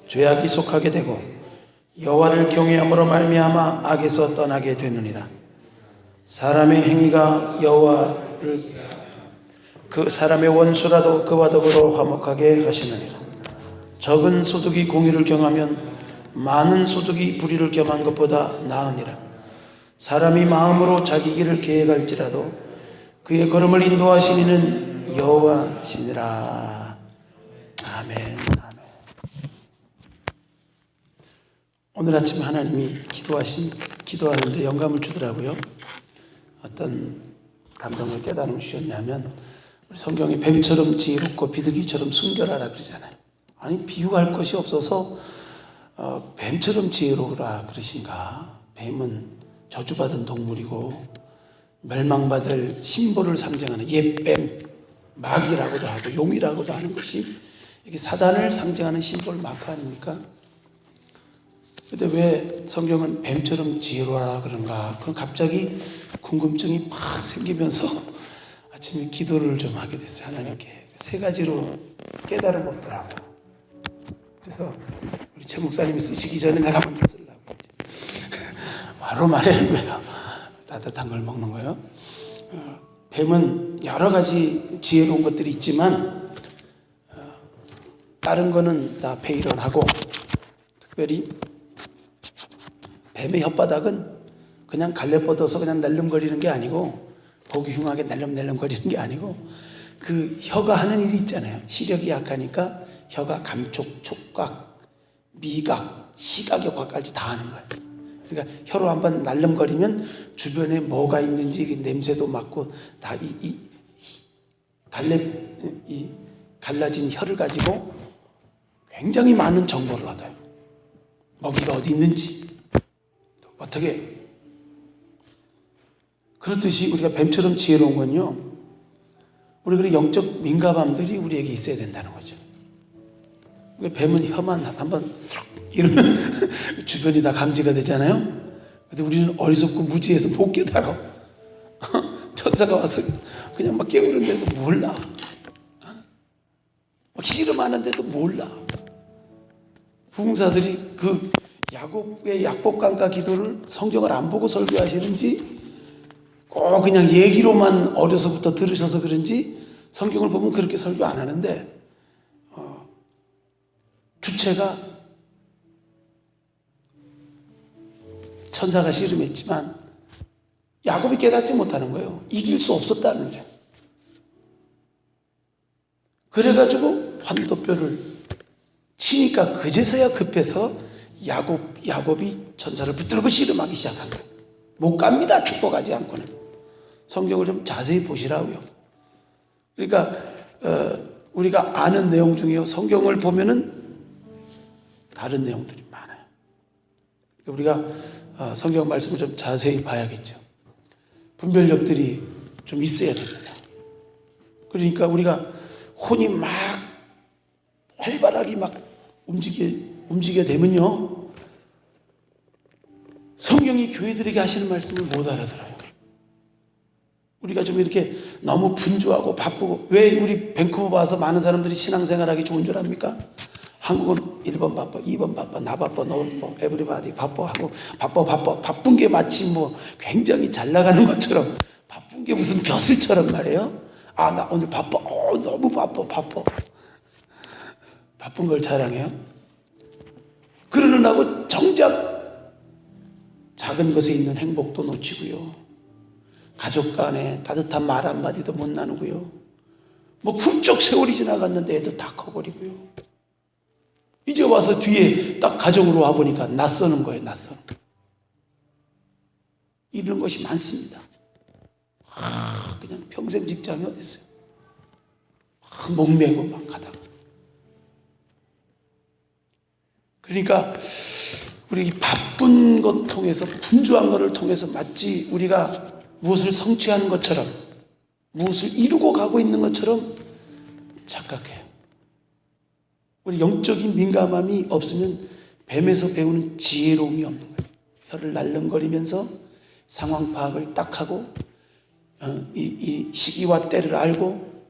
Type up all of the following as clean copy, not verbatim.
죄악이 속하게 되고 여호와를 경외함으로 말미암아 악에서 떠나게 되느니라. 사람의 행위가 여호와를 그 사람의 원수라도 그와 더불어 화목하게 하시느니라. 적은 소득이 공의를 경하면 많은 소득이 불의를 겸한 것보다 나으니라. 사람이 마음으로 자기 길을 계획할지라도 그의 걸음을 인도하신 이는 여호와시니라. 아멘. 오늘 아침 하나님이 기도하는데 영감을 주더라고요. 어떤 감동을 깨달음을 주셨냐면, 우리 성경에 뱀처럼 지혜롭고 비둘기처럼 순결하라 그러잖아요. 아니, 비유할 것이 없어서 뱀처럼 지혜로우라 그러신가? 뱀은 저주받은 동물이고 멸망받을 심볼을 상징하는 옛뱀, 마귀라고도 하고 용이라고도 하는 것이 이게 사단을 상징하는 심볼 마크 아닙니까? 근데 왜 성경은 뱀처럼 지혜로워라 그런가? 그건 갑자기 궁금증이 팍 생기면서 아침에 기도를 좀 하게 됐어요. 하나님께 세 가지로 깨달음 얻더라고요. 그래서 우리 최 목사님이 쓰시기 전에 내가 먼저 쓰려고 바로 말하는 거예요. 따뜻한 걸 먹는 거예요. 뱀은 여러 가지 지혜로운 것들이 있지만 다른 거는 다 배일원하고, 특별히 뱀의 혓바닥은 그냥 갈래 뻗어서 그냥 날름거리는 게 아니고, 보기 흉하게 날름날름거리는 게 아니고, 그 혀가 하는 일이 있잖아요. 시력이 약하니까 혀가 감촉, 촉각, 미각, 시각 효과까지 다 하는 거예요. 그러니까 혀로 한번 날름거리면 주변에 뭐가 있는지 냄새도 맡고 다 갈라진 혀를 가지고 굉장히 많은 정보를 얻어요. 먹이가 어디 있는지, 어떻게. 그렇듯이 우리가 뱀처럼 지혜로운 건요, 우리 그 영적 민감함들이 우리에게 있어야 된다는 거죠. 뱀은 혀만 한번 이러면 주변이 다 감지가 되잖아요. 근데 우리는 어리석고 무지해서 못 깨달아. 천사가 와서 그냥 막 깨우는데도 몰라. 막 씨름하는데도 몰라. 부흥사들이 그 야곱의 약복강가 기도를 성경을 안 보고 설교하시는지, 꼭 그냥 얘기로만 어려서부터 들으셔서 그런지 성경을 보면 그렇게 설교 안 하는데, 주체가 천사가 씨름했지만 야곱이 깨닫지 못하는 거예요. 이길 수 없었다는 게. 그래가지고 환도뼈를 치니까 그제서야 급해서 야곱이 천사를 붙들고 씨름하기 시작한 거예요. 못 갑니다, 축복하지 않고는. 성경을 좀 자세히 보시라고요. 그러니까 우리가 아는 내용 중에요, 성경을 보면은 다른 내용들이 많아요. 우리가 성경 말씀을 좀 자세히 봐야겠죠. 분별력들이 좀 있어야 됩니다. 그러니까 우리가 혼이 막 활발하게 막 움직이게 되면요, 성경이 교회들에게 하시는 말씀을 못 알아들어요. 우리가 좀 이렇게 너무 분주하고 바쁘고, 왜 우리 밴쿠버 와서 많은 사람들이 신앙생활하기 좋은 줄 압니까? 한국은 1번 바빠, 2번 바빠, 나 바빠, 너 바빠, 에브리바디 바빠하고, 바쁜 게 마치 뭐 굉장히 잘 나가는 것처럼, 바쁜 게 무슨 벼슬처럼 말이에요. 아, 나 오늘 바빠, 너무 바빠. 바쁜 걸 자랑해요. 그러느라고 정작 작은 것에 있는 행복도 놓치고요, 가족 간에 따뜻한 말 한마디도 못 나누고요, 뭐 훌쩍 세월이 지나갔는데 애들 다 커버리고요, 이제 와서 뒤에 딱 가정으로 와보니까 낯서는 거예요. 낯서는 거. 이런 것이 많습니다. 그냥 평생 직장이 어디 있어요. 목매고 막 가다가. 그러니까 우리 바쁜 것 통해서, 분주한 것을 통해서 마치 우리가 무엇을 성취하는 것처럼, 무엇을 이루고 가고 있는 것처럼 착각해요. 우리 영적인 민감함이 없으면 뱀에서 배우는 지혜로움이 없는 거예요. 혀를 날름거리면서 상황 파악을 딱 하고, 이 시기와 때를 알고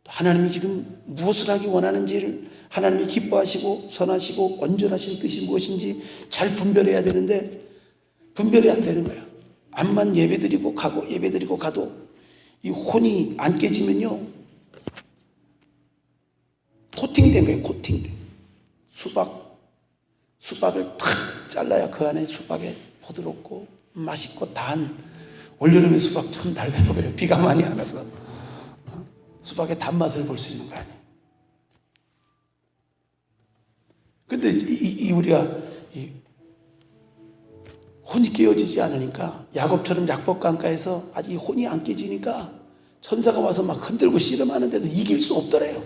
하나님이 지금 무엇을 하기 원하는지를 하나님이 기뻐하시고 선하시고 온전하신 뜻이 무엇인지 잘 분별해야 되는데 분별이 안 되는 거예요. 암만 예배드리고 가도 이 혼이 안 깨지면요, 코팅된 거예요. 코팅된 수박을 탁 잘라야 그 안에 수박에 부드럽고 맛있고 단, 올여름에 수박 참 달더라고요. 비가 많이 안 와서 수박의 단맛을 볼 수 있는 거 아니에요. 근데 우리가 혼이 깨어지지 않으니까, 야곱처럼 약법강가에서 아직 혼이 안 깨지니까 천사가 와서 막 흔들고 씨름하는데도 이길 수 없더래요.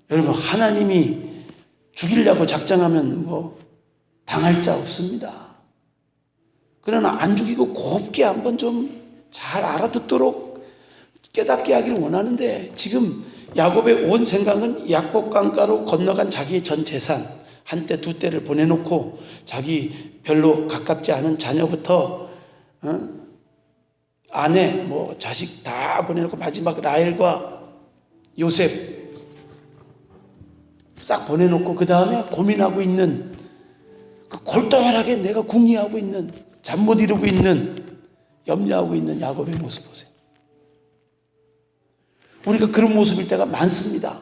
여러분, 하나님이 죽이려고 작정하면 뭐 당할 자 없습니다. 그러나 안 죽이고 곱게 한번 좀 잘 알아듣도록 깨닫게 하기를 원하는데, 지금 야곱의 온 생각은 약법강가로 건너간 자기의 전 재산 한때 두 때를 보내놓고 자기 별로 가깝지 않은 자녀부터 아내 뭐 자식 다 보내놓고 마지막 라헬과 요셉 싹 보내놓고 그 다음에 고민하고 있는, 그 골똘하게 내가 궁리하고 있는, 잠 못 이루고 있는, 염려하고 있는 야곱의 모습 보세요. 우리가 그런 모습일 때가 많습니다.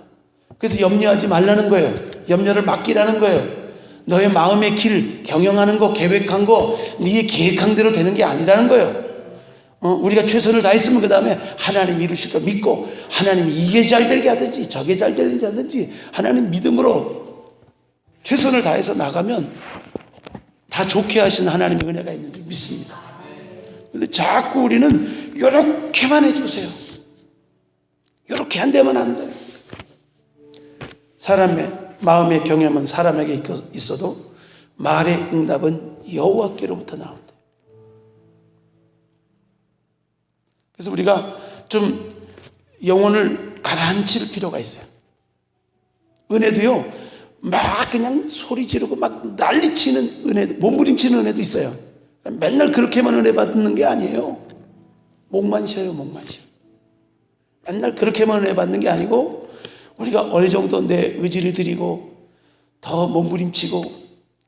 그래서 염려하지 말라는 거예요. 염려를 맡기라는 거예요. 너의 마음의 길 경영하는 거, 계획한 거 네의 계획한 대로 되는 게 아니라는 거예요. 우리가 최선을 다했으면 그 다음에 하나님 이루실 거 믿고, 하나님이 이게 잘 되게 하든지 저게 잘 되는지 하든지 하나님 믿음으로 최선을 다해서 나가면 다 좋게 하시는 하나님의 은혜가 있는 줄 믿습니다. 그런데 자꾸 우리는 이렇게만 해주세요, 이렇게 한 대만 안 돼요. 사람의 마음의 경험은 사람에게 있어도 말의 응답은 여호와께로부터 나온다. 그래서 우리가 좀 영혼을 가라앉힐 필요가 있어요. 은혜도요, 막 그냥 소리 지르고 막 난리치는 은혜, 몸부림치는 은혜도 있어요. 맨날 그렇게만 은혜 받는 게 아니에요. 목만 쉬어요, 목만 쉬어. 맨날 그렇게만 은혜 받는 게 아니고, 우리가 어느 정도 내 의지를 드리고 더 몸부림치고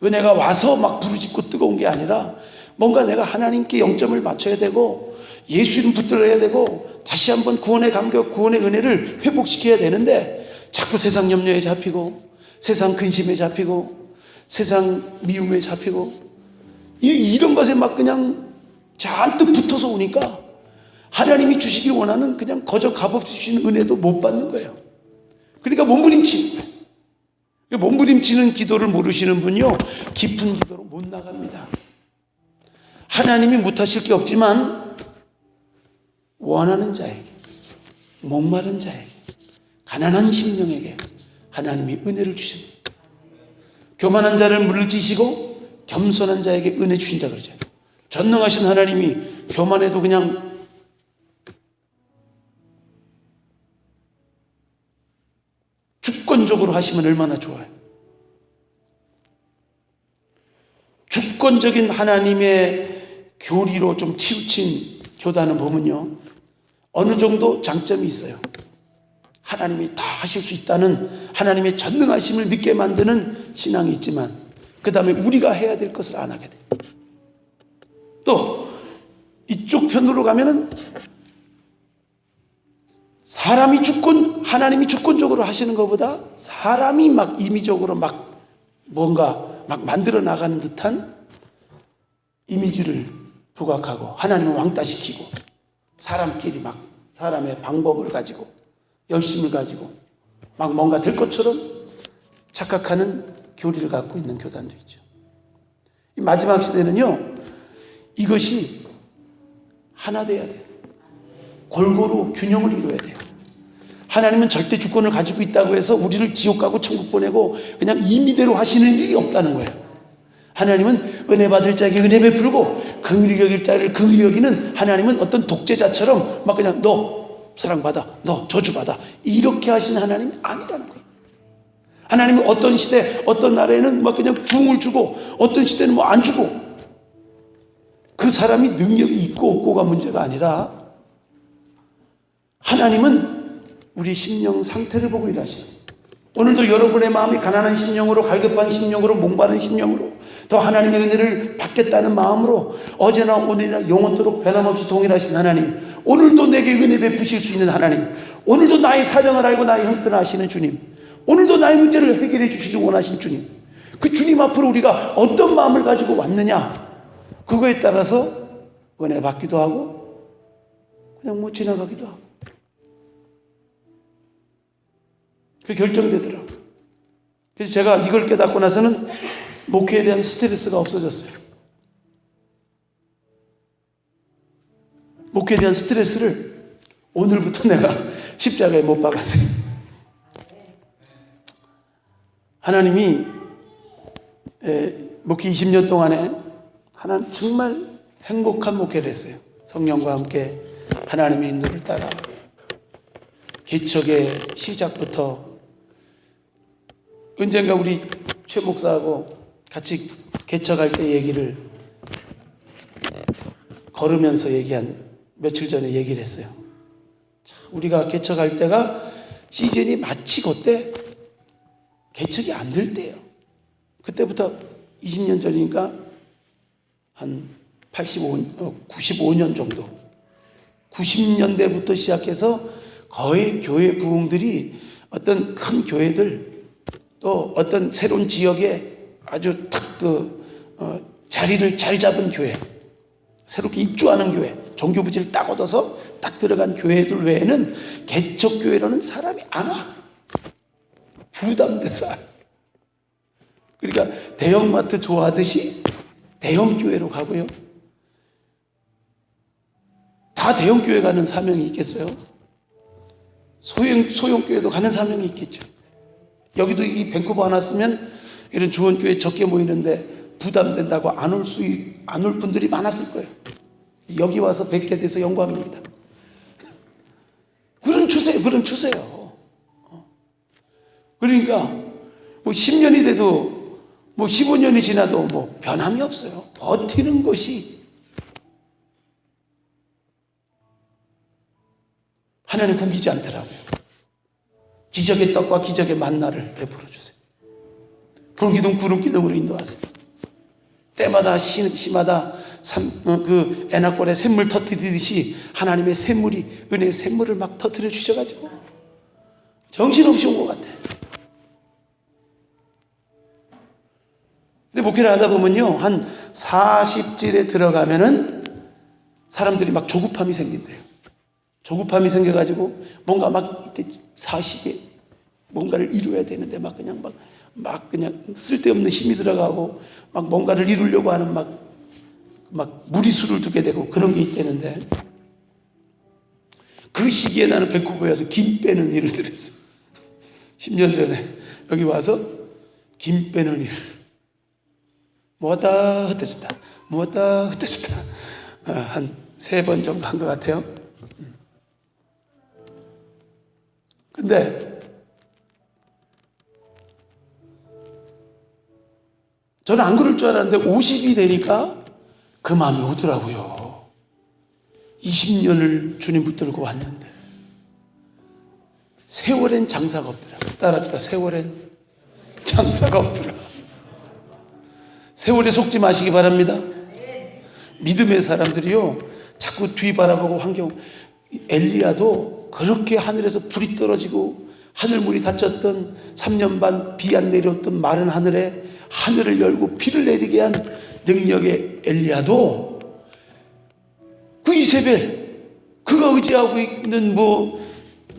은혜가 와서 막 부르짖고 뜨거운 게 아니라, 뭔가 내가 하나님께 영점을 맞춰야 되고 예수 이름 붙들어야 되고 다시 한번 구원의 감격, 구원의 은혜를 회복시켜야 되는데, 자꾸 세상 염려에 잡히고 세상 근심에 잡히고 세상 미움에 잡히고 이런 것에 막 그냥 잔뜩 붙어서 오니까 하나님이 주시길 원하는 그냥 거저 값없이 주시는 은혜도 못 받는 거예요. 그러니까 몸부림치는 거예요. 몸부림치는 기도를 모르시는 분이요, 깊은 기도로 못 나갑니다. 하나님이 못하실 게 없지만 원하는 자에게, 목마른 자에게, 가난한 심령에게 하나님이 은혜를 주십니다. 교만한 자를 물리치시고 겸손한 자에게 은혜 주신다 그러죠. 전능하신 하나님이 교만해도 그냥 주권적으로 하시면 얼마나 좋아요. 주권적인 하나님의 교리로 좀 치우친 교단은 보면요, 어느 정도 장점이 있어요. 하나님이 다 하실 수 있다는 하나님의 전능하심을 믿게 만드는 신앙이 있지만, 그 다음에 우리가 해야 될 것을 안 하게 돼요. 또 이쪽 편으로 가면은 사람이 하나님이 주권적으로 하시는 것보다 사람이 막 임의적으로 막 뭔가 막 만들어 나가는 듯한 이미지를 부각하고 하나님을 왕따시키고, 사람끼리 막 사람의 방법을 가지고 열심을 가지고 막 뭔가 될 것처럼 착각하는 교리를 갖고 있는 교단도 있죠. 이 마지막 시대는요, 이것이 하나 돼야 돼요. 골고루 균형을 이루어야 돼요. 하나님은 절대 주권을 가지고 있다고 해서 우리를 지옥 가고 천국 보내고 그냥 임의대로 하시는 일이 없다는 거예요. 하나님은 은혜 받을 자에게 은혜 베풀고 긍휼히 여길 자를 긍휼히 여기는, 하나님은 어떤 독재자처럼 막 그냥 너 사랑받아, 너 저주받아 이렇게 하시는 하나님이 아니라는 거예요. 하나님은 어떤 시대, 어떤 나라에는 막 그냥 부흥을 주고 어떤 시대는 뭐 안 주고, 그 사람이 능력이 있고 없고가 문제가 아니라 하나님은 우리 심령 상태를 보고 일하시는, 오늘도 여러분의 마음이 가난한 심령으로, 갈급한 심령으로, 목마른 심령으로 더 하나님의 은혜를 받겠다는 마음으로 어제나 오늘이나 영원토록 변함없이 동일하신 하나님, 오늘도 내게 은혜 베푸실 수 있는 하나님, 오늘도 나의 사정을 알고 나의 형편을 아시는 주님, 오늘도 나의 문제를 해결해 주시길 원하신 주님, 그 주님 앞으로 우리가 어떤 마음을 가지고 왔느냐, 그거에 따라서 은혜 받기도 하고 그냥 뭐 지나가기도 하고, 그게 결정되더라고요. 그래서 제가 이걸 깨닫고 나서는 목회에 대한 스트레스가 없어졌어요. 목회에 대한 스트레스를 오늘부터 내가 십자가에 못 박았어요. 하나님이 목회 20년 동안에 하나님 정말 행복한 목회를 했어요. 성령과 함께 하나님의 인도를 따라 개척의 시작부터 언젠가 우리 최 목사하고 같이 개척할 때 얘기를 걸으면서 얘기한, 며칠 전에 얘기를 했어요. 우리가 개척할 때가 시즌이 마치 그때 개척이 안 될 때예요. 그때부터 20년 전이니까 한 95년 정도, 90년대부터 시작해서 거의 교회 부흥들이 어떤 큰 교회들, 또 어떤 새로운 지역에 아주 딱 자리를 잘 잡은 교회, 새롭게 입주하는 교회, 종교 부지를 딱 얻어서 딱 들어간 교회들 외에는 개척교회라는 사람이 안 와. 부담돼서. 그러니까 대형마트 좋아하듯이 대형교회로 가고요. 다 대형교회 가는 사명이 있겠어요? 소형교회도 가는 사명이 있겠죠. 여기도 이 밴쿠버 안 왔으면 이런 좋은 교회 적게 모이는데 부담된다고 안 올 분들이 많았을 거예요. 여기 와서 뵙게 돼서 영광입니다. 그런 추세예요. 그러니까 뭐 10년이 돼도 뭐 15년이 지나도 뭐 변함이 없어요. 버티는 것이 하나님 굶기지 않더라고요. 기적의 떡과 기적의 만나를 베풀어 주세요. 불기둥 구름기둥으로 인도하세요. 때마다 시마다 그 애나골에 샘물 터뜨리듯이 하나님의 샘물이, 은혜의 샘물을 막 터뜨려 주셔가지고 정신없이 온 것 같아. 근데 목회를 하다 보면요, 한 40질에 들어가면은 사람들이 막 조급함이 생긴대요. 조급함이 생겨가지고 뭔가 막 이때 40에 뭔가를 이루어야 되는데 막 그냥 쓸데없는 힘이 들어가고 막 뭔가를 이루려고 하는 막 무리수를 두게 되고 그런 게 있다는데, 그 시기에 나는 밴쿠버에 와서 김 빼는 일을 들었어. 10년 전에 여기 와서 김 빼는 일. 모았다 흩어졌다, 모았다 흩어졌다. 한 3번 정도 한 것 같아요. 근데 저는 안 그럴 줄 알았는데 50이 되니까 그 마음이 오더라고요. 20년을 주님 붙들고 왔는데 세월엔 장사가 없더라고요. 따라합시다. 세월엔 장사가 없더라. 세월에 속지 마시기 바랍니다. 믿음의 사람들이요, 자꾸 뒤 바라보고 환경, 엘리야도 그렇게 하늘에서 불이 떨어지고 하늘문이 닫혔던 3년 반 비 안 내렸던 마른 하늘에 하늘을 열고 비를 내리게 한 능력의 엘리야도 그 이세벨, 그가 의지하고 있는 뭐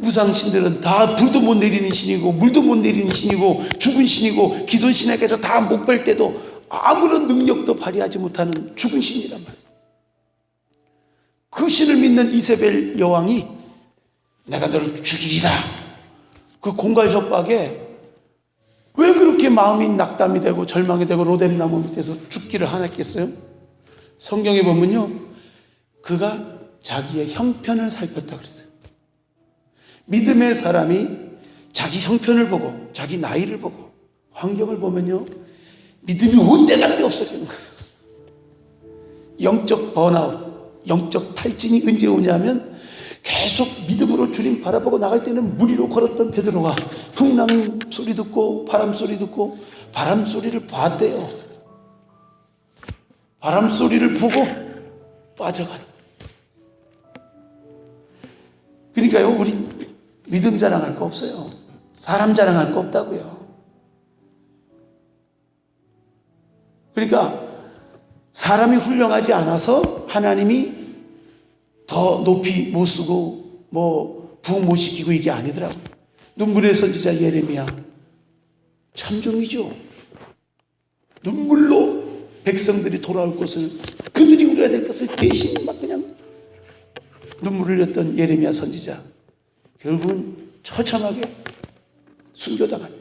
우상신들은 다 불도 못 내리는 신이고 물도 못 내리는 신이고 죽은 신이고 기존 신에게서 다 못 뺄 때도 아무런 능력도 발휘하지 못하는 죽은 신이란 말이에요. 그 신을 믿는 이세벨 여왕이 내가 너를 죽이리라, 그 공갈 협박에 왜 그렇게 마음이 낙담이 되고 절망이 되고 로뎀나무 밑에서 죽기를 하냈겠어요? 성경에 보면요, 그가 자기의 형편을 살폈다 그랬어요. 믿음의 사람이 자기 형편을 보고 자기 나이를 보고 환경을 보면요, 믿음이 온데간데 없어지는 거예요. 영적 번아웃, 영적 탈진이 언제 오냐면 계속 믿음으로 주님 바라보고 나갈 때는 물 위로 걸었던 베드로가 풍랑 소리 듣고 바람 소리 듣고 바람 소리를 봤대요. 바람 소리를 보고 빠져간. 그러니까요, 우리 믿음 자랑할 거 없어요. 사람 자랑할 거 없다고요. 그러니까 사람이 훌륭하지 않아서 하나님이 더 높이 못 쓰고 부흥 못 시키고 이게 아니더라고요. 눈물의 선지자 예레미야 참종이죠. 눈물로 백성들이 돌아올 것을, 그들이 우려야 될 것을 대신 막 그냥 눈물을 흘렸던 예레미야 선지자, 결국은 처참하게 순교당한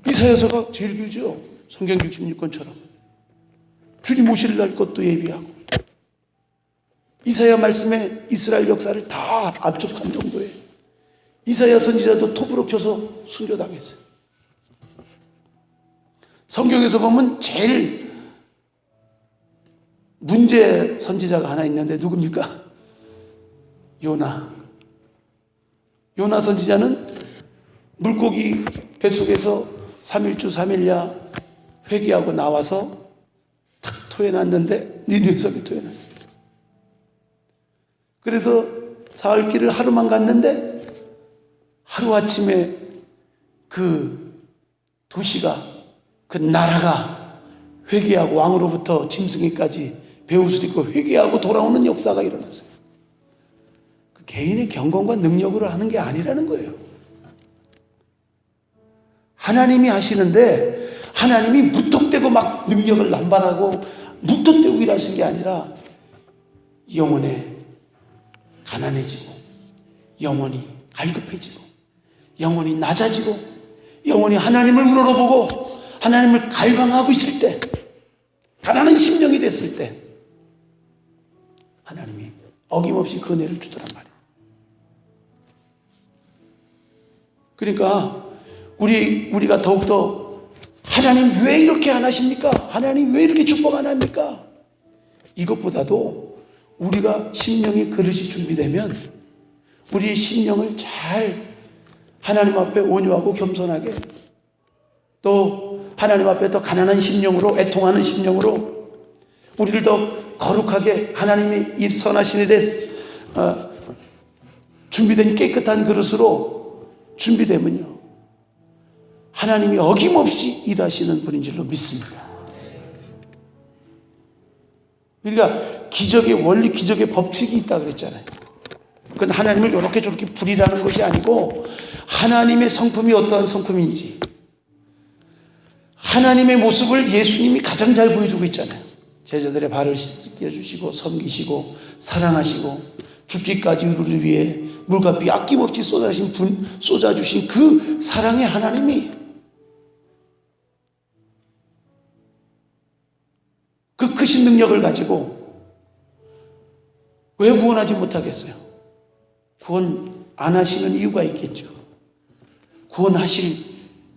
이사야서가 제일 길죠. 성경 66권처럼 주님 오실 날 것도 예비하고, 이사야 말씀에 이스라엘 역사를 다 압축한 정도의 이사야 선지자도 톱으로 켜서 순교당했어요. 성경에서 보면 제일 문제 선지자가 하나 있는데 누굽니까? 요나 선지자는 물고기 뱃속에서 3일주 3일야 회개하고 나와서 탁 토해놨는데 니느웨 성에 토해놨어요. 그래서 사흘길을 하루만 갔는데 하루아침에 그 도시가, 그 나라가 회개하고 왕으로부터 짐승이까지 배옷을 입고 회개하고 돌아오는 역사가 일어났어요. 그 개인의 경건과 능력으로 하는 게 아니라는 거예요. 하나님이 하시는데 하나님이 무턱대고 막 능력을 남발하고 무턱대고 일하신 게 아니라 영혼에 가난해지고 영혼이 갈급해지고 영혼이 낮아지고 영혼이 하나님을 우러러보고 하나님을 갈망하고 있을 때, 가난한 심령이 됐을 때 하나님이 어김없이 그 은혜를 주더란 말이에요. 그러니까 우리가 더욱더 하나님 왜 이렇게 안 하십니까? 하나님 왜 이렇게 축복 안 합니까? 이것보다도 우리가 심령의 그릇이 준비되면 우리의 심령을 잘 하나님 앞에 온유하고 겸손하게, 또 하나님 앞에 더 가난한 심령으로, 애통하는 심령으로, 우리를 더 거룩하게 하나님의 이 선하신 일에 준비된 깨끗한 그릇으로 준비되면요, 하나님이 어김없이 일하시는 분인 줄로 믿습니다. 그러니까 기적의 원리, 기적의 법칙이 있다고 그랬잖아요. 그건 하나님을 이렇게 저렇게 부리라는 것이 아니고 하나님의 성품이 어떠한 성품인지, 하나님의 모습을 예수님이 가장 잘 보여주고 있잖아요. 제자들의 발을 씻겨주시고 섬기시고 사랑하시고 죽기까지 우리를 위해 물값이 아낌없이 쏟아주신 그 사랑의 하나님이 그 크신 능력을 가지고 왜 구원하지 못하겠어요? 구원 안 하시는 이유가 있겠죠. 구원하실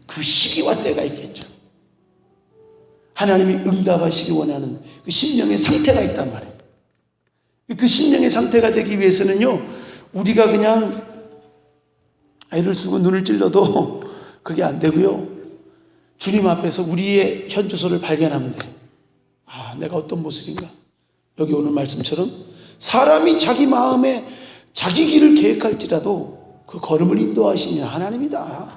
그 시기와 때가 있겠죠. 하나님이 응답하시기 원하는 그 심령의 상태가 있단 말이에요. 그 심령의 상태가 되기 위해서는요, 우리가 그냥 애를 쓰고 눈을 찔러도 그게 안 되고요, 주님 앞에서 우리의 현주소를 발견하면 돼요. 아, 내가 어떤 모습인가? 여기 오늘 말씀처럼 사람이 자기 마음에 자기 길을 계획할지라도 그 걸음을 인도하시는 하나님이다.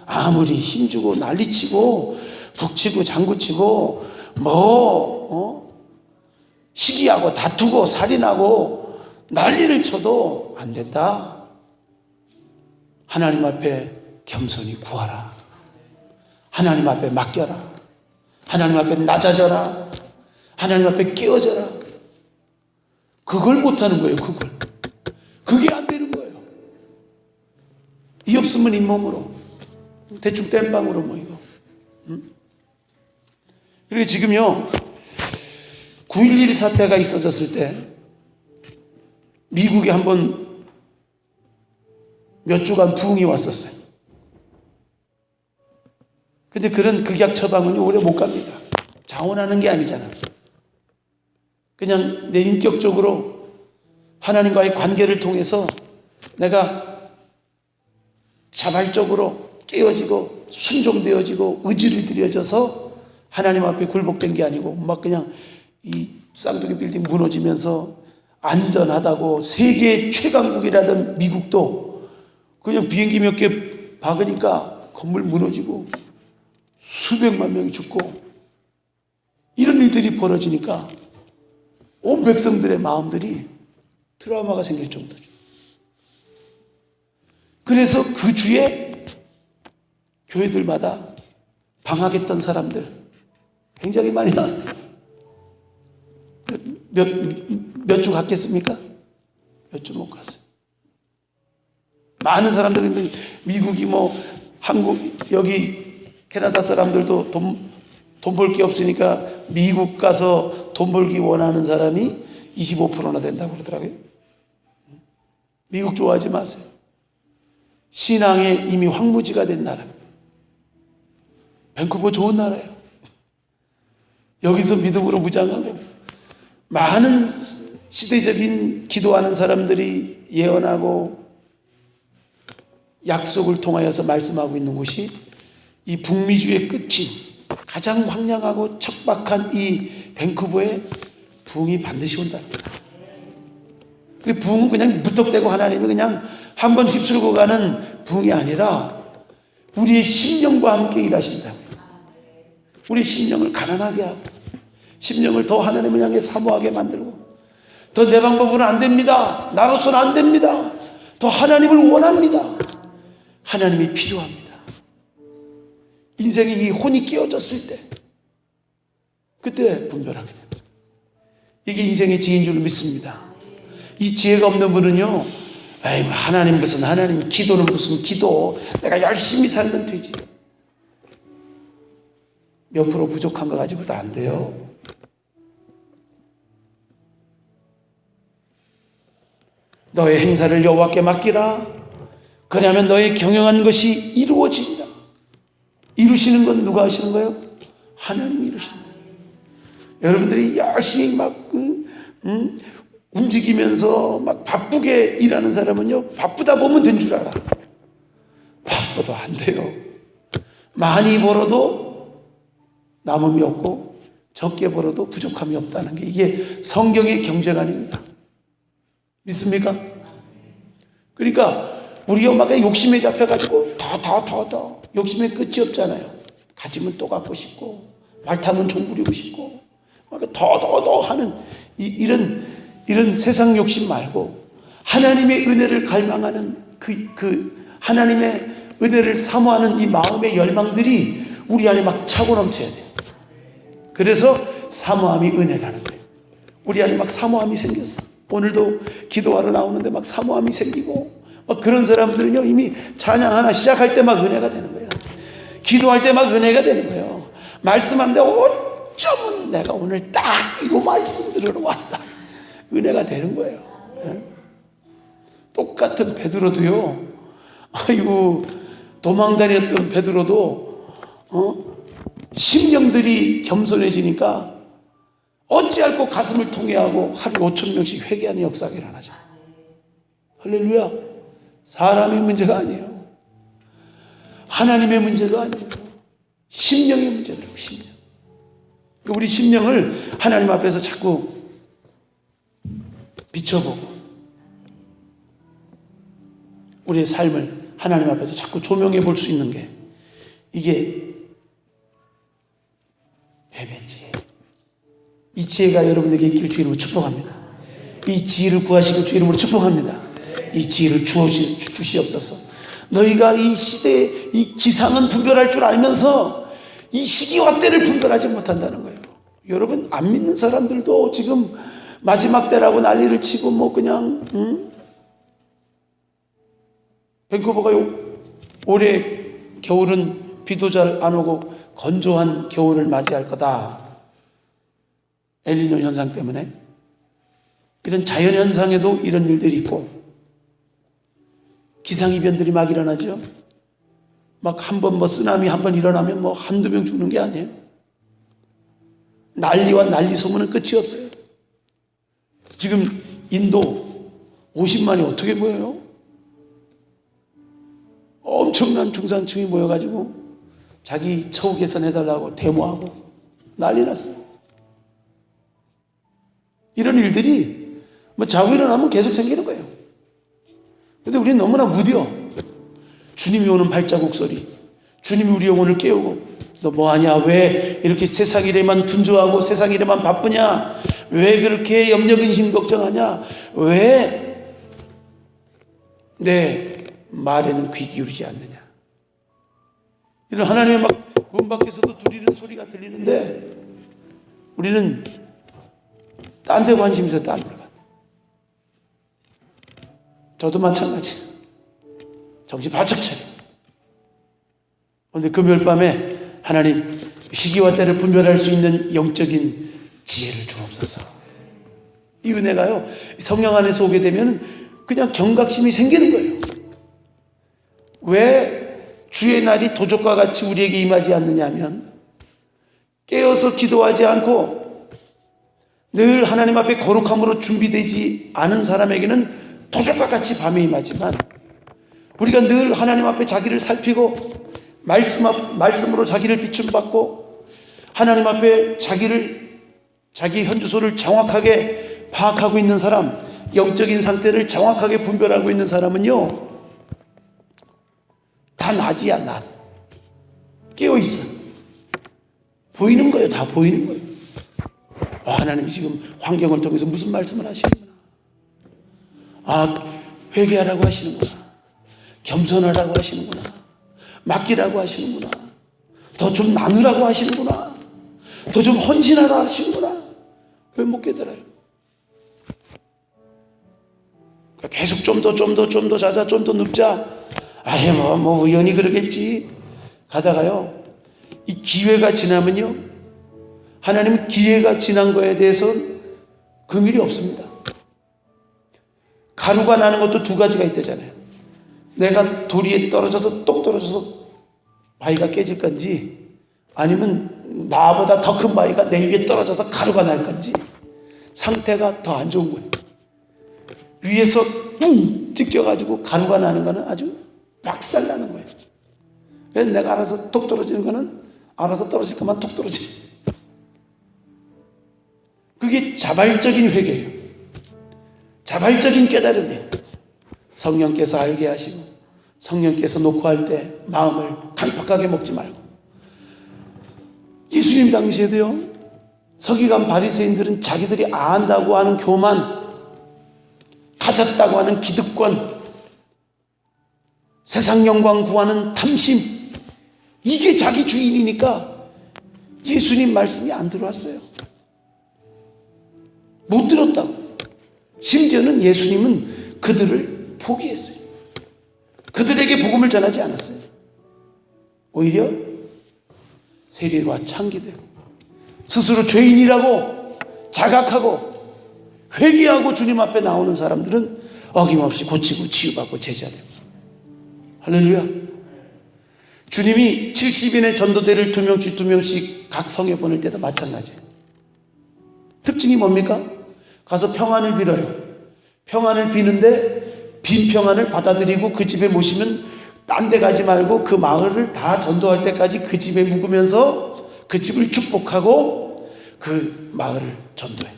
아무리 힘주고 난리치고 북치고 장구치고 시기하고 다투고 살인하고 난리를 쳐도 안 된다. 하나님 앞에 겸손히 구하라. 하나님 앞에 맡겨라. 하나님 앞에 낮아져라. 하나님 앞에 깨어져라. 그걸 못하는 거예요. 그게 안 되는 거예요. 이 없으면 잇몸으로 대충 땜빵으로 이거. 그리고 지금요, 9.11 사태가 있어졌을 때 미국에 한번 몇 주간 부흥이 왔었어요. 근데 그런 극약 처방은 오래 못 갑니다. 자원하는 게 아니잖아. 그냥 내 인격적으로 하나님과의 관계를 통해서 내가 자발적으로 깨어지고 순종되어지고 의지를 들여져서 하나님 앞에 굴복된 게 아니고 막 그냥 이 쌍둥이 빌딩 무너지면서 안전하다고 세계 최강국이라던 미국도 그냥 비행기 몇 개 박으니까 건물 무너지고 수백만 명이 죽고 이런 일들이 벌어지니까 온 백성들의 마음들이 트라우마가 생길 정도죠. 그래서 그 주에 교회들마다 방학했던 사람들 굉장히 많이 나왔어요. 몇 주 갔겠습니까? 몇 주 못 갔어요. 많은 사람들이 미국이 뭐 한국 여기 캐나다 사람들도 돈 벌 게 없으니까 미국 가서 돈 벌기 원하는 사람이 25%나 된다고 그러더라고요. 미국 좋아하지 마세요. 신앙에 이미 황무지가 된 나라입니다. 밴쿠버 좋은 나라예요. 여기서 믿음으로 무장하고 많은 시대적인 기도하는 사람들이 예언하고 약속을 통하여서 말씀하고 있는 곳이 이 북미주의 끝이 가장 황량하고 척박한 이 밴쿠버에 부흥이 반드시 온다. 그 부흥은 그냥 무턱대고 하나님이 그냥 한 번 휩쓸고 가는 부흥이 아니라 우리의 심령과 함께 일하신다고요. 우리 심령을 가난하게 하고 심령을 더 하나님을 향해 사모하게 만들고 더 내 방법으로는 안 됩니다. 나로서는 안 됩니다. 더 하나님을 원합니다. 하나님이 필요합니다. 인생의 이 혼이 깨어졌을 때 그때 분별하게 됩니다. 이게 인생의 지혜인 줄 믿습니다. 이 지혜가 없는 분은요, 에이, 하나님 무슨 하나님, 기도는 무슨 기도, 내가 열심히 살면 되지. 몇 프로 부족한 거 가지고도 안 돼요. 너의 행사를 여호와께 맡기라. 그러면 너의 경영한 것이 이루어진다. 이루시는 건 누가 하시는 거예요? 하나님이 이루시는 거예요. 여러분들이 열심히 막 움직이면서 막 바쁘게 일하는 사람은요, 바쁘다 보면 된 줄 알아. 바빠도 안 돼요. 많이 벌어도 남음이 없고 적게 벌어도 부족함이 없다는 게 이게 성경의 경제관입니다. 믿습니까? 그러니까 우리 엄마가 욕심에 잡혀가지고 더 욕심에 끝이 없잖아요. 가지면 또 갖고 싶고 말 타면 종 부리고 싶고 더 하는 이런 세상 욕심 말고 하나님의 은혜를 갈망하는 그 하나님의 은혜를 사모하는 이 마음의 열망들이 우리 안에 막 차고 넘쳐야 돼요. 그래서 사모함이 은혜라는 거예요. 우리 안에 막 사모함이 생겼어. 오늘도 기도하러 나오는데 막 사모함이 생기고 막 그런 사람들은요, 이미 찬양 하나 시작할 때 막 은혜가 되는 거예요. 기도할 때 막 은혜가 되는 거예요. 말씀하는데 어쩌면 내가 오늘 딱 이거 말씀 들으러 왔다. 은혜가 되는 거예요. 네? 똑같은 베드로도요, 아이고, 도망다녔던 베드로도, 심령들이 겸손해지니까 어찌할꼬 가슴을 통해하고 하루 5,000명씩 회개하는 역사가 일어나죠. 할렐루야. 사람의 문제가 아니에요. 하나님의 문제도 아니에요. 심령의 문제더라고요. 심령. 우리 심령을 하나님 앞에서 자꾸 비춰보고 우리의 삶을 하나님 앞에서 자꾸 조명해 볼 수 있는 게 이게 뱀의 지혜. 이 지혜가 여러분에게 있기를 주 이름으로 축복합니다. 이 지혜를 구하시길 주 이름으로 축복합니다. 이 지혜를 주시옵소서. 너희가 이 시대의 이 기상은 분별할 줄 알면서 이 시기와 때를 분별하지 못한다는 거예요. 여러분, 안 믿는 사람들도 지금 마지막 때라고 난리를 치고 뭐 그냥 밴쿠버가 올해 겨울은 비도 잘 안 오고 건조한 겨울을 맞이할 거다. 엘니뇨 현상 때문에 이런 자연현상에도 이런 일들이 있고 기상이변들이 막 일어나죠. 막 한 번 뭐 쓰나미 한 번 일어나면 뭐 한두 명 죽는 게 아니에요. 난리와 난리 소문은 끝이 없어요. 지금 인도 50만이 어떻게 모여요? 엄청난 중산층이 모여가지고 자기 처우 개선해달라고 데모하고 난리 났어요. 이런 일들이 뭐 자고 일어나면 계속 생기는 거예요. 근데 우리는 너무나 무뎌. 주님이 오는 발자국 소리, 주님이 우리 영혼을 깨우고, 너 뭐하냐? 왜 이렇게 세상 일에만 분주하고 세상 일에만 바쁘냐? 왜 그렇게 염려 근심 걱정하냐? 왜 내 말에는 귀 기울이지 않느냐? 이런 하나님의 막 문 밖에서도 두리는 소리가 들리는데 우리는 딴 데 관심 있어, 딴 데 가. 저도 마찬가지. 정신 바짝 차려. 오늘 금요일 밤에 하나님 시기와 때를 분별할 수 있는 영적인 지혜를 주옵소서. 이 은혜가요, 성령 안에서 오게 되면 그냥 경각심이 생기는 거예요. 왜 주의 날이 도적과 같이 우리에게 임하지 않느냐 하면, 깨어서 기도하지 않고 늘 하나님 앞에 거룩함으로 준비되지 않은 사람에게는 도적과 같이 밤에 임하지만, 우리가 늘 하나님 앞에 자기를 살피고 말씀으로 자기를 비춤받고 하나님 앞에 자기 현주소를 정확하게 파악하고 있는 사람, 영적인 상태를 정확하게 분별하고 있는 사람은요, 다 낮이야, 낮. 깨어있어. 보이는 거예요. 다 보이는 거예요. 하나님이 지금 환경을 통해서 무슨 말씀을 하시는구나. 회개하라고 하시는구나. 겸손하라고 하시는구나. 맡기라고 하시는구나. 더 좀 나누라고 하시는구나. 더 좀 헌신하라 하시는구나. 왜 못 깨달아요? 계속 좀 더 자자, 좀 더 눕자. 뭐 우연히 그러겠지. 가다가요, 이 기회가 지나면요, 하나님은 기회가 지난 거에 대해서는 긍휼이 없습니다. 가루가 나는 것도 두 가지가 있다잖아요. 내가 돌 위에 떨어져서 똑 떨어져서 바위가 깨질 건지, 아니면 나보다 더 큰 바위가 내 위에 떨어져서 가루가 날 건지, 상태가 더 안 좋은 거예요. 위에서 뿡 찢겨가지고 가루가 나는 거는 아주 박살 나는 거예요. 그래서 내가 알아서 톡 떨어지는 거는 알아서 떨어질 것만 톡 떨어지. 그게 자발적인 회개예요. 자발적인 깨달음이에요. 성령께서 알게 하시고, 성령께서 놓고 할 때 마음을 강팍하게 먹지 말고. 예수님 당시에도요, 서기관 바리새인들은 자기들이 안다고 하는 교만, 가졌다고 하는 기득권, 세상 영광 구하는 탐심, 이게 자기 주인이니까 예수님 말씀이 안 들어왔어요. 못 들었다고. 심지어는 예수님은 그들을 포기했어요. 그들에게 복음을 전하지 않았어요. 오히려 세리와 창기들, 스스로 죄인이라고 자각하고 회개하고 주님 앞에 나오는 사람들은 어김없이 고치고 치유받고 제자되고. 할렐루야. 주님이 70인의 전도대를 2명씩 각 성에 보낼 때도 마찬가지예요. 특징이 뭡니까? 가서 평안을 빌어요. 평안을 비는데 빈 평안을 받아들이고 그 집에 모시면 딴 데 가지 말고 그 마을을 다 전도할 때까지 그 집에 묵으면서 그 집을 축복하고 그 마을을 전도해.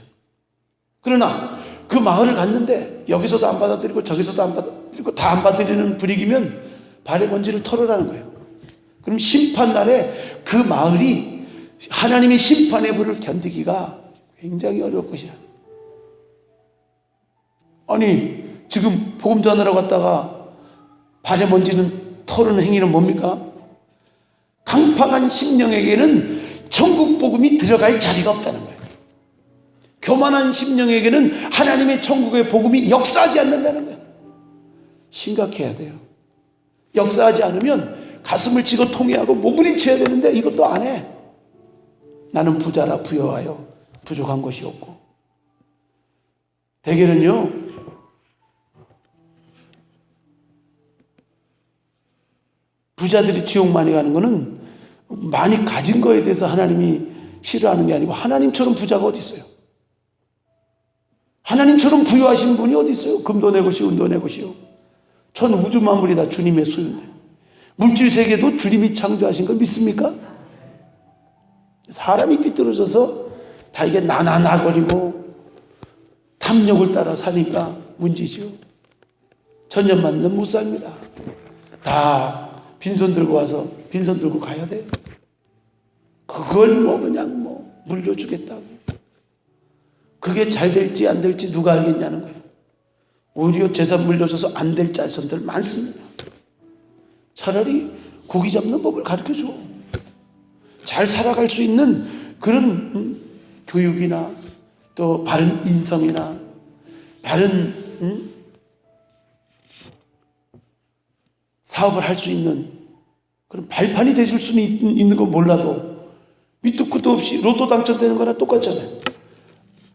그러나 그 마을을 갔는데 여기서도 안 받아들이고 저기서도 안 받아들이고 다 안 받아들이는 분위기면 발에 먼지를 털으라는 거예요. 그럼 심판날에 그 마을이 하나님의 심판의 불을 견디기가 굉장히 어려울 것이야. 아니, 지금 복음 전하러 갔다가 발에 먼지는 털은 행위는 뭡니까? 강팍한 심령에게는 천국 복음이 들어갈 자리가 없다는 거예요. 교만한 심령에게는 하나님의 천국의 복음이 역사하지 않는다는 거예요. 심각해야 돼요. 역사하지 않으면 가슴을 치고 통회하고 몸부림쳐야 되는데 이것도 안 해. 나는 부자라 부여하여 부족한 것이 없고. 대개는요, 부자들이 지옥 많이 가는 거는 많이 가진 거에 대해서 하나님이 싫어하는 게 아니고 하나님처럼 부자가 어디 있어요? 하나님처럼 부유하신 분이 어디 있어요? 금도 내 것이요 은도 내 것이요. 전 우주 만물이 다 주님의 소유인데, 물질 세계도 주님이 창조하신 걸 믿습니까? 사람이 삐뚤어져서 다 이게 나나나거리고 탐욕을 따라 사니까 문제죠. 천년만년 못 삽니다. 다 빈손 들고 와서 빈손 들고 가야 돼요. 그걸 뭐 그냥 뭐 물려주겠다고. 그게 잘 될지 안 될지 누가 알겠냐는 거예요. 오히려 재산 물려줘서 안 될 자손들 많습니다. 차라리 고기 잡는 법을 가르쳐줘. 잘 살아갈 수 있는 그런 교육이나 또 바른 인성이나 바른 사업을 할 수 있는 그런 발판이 되실 수는 있는 건 몰라도 밑도 끝도 없이 로또 당첨되는 거나 똑같잖아요.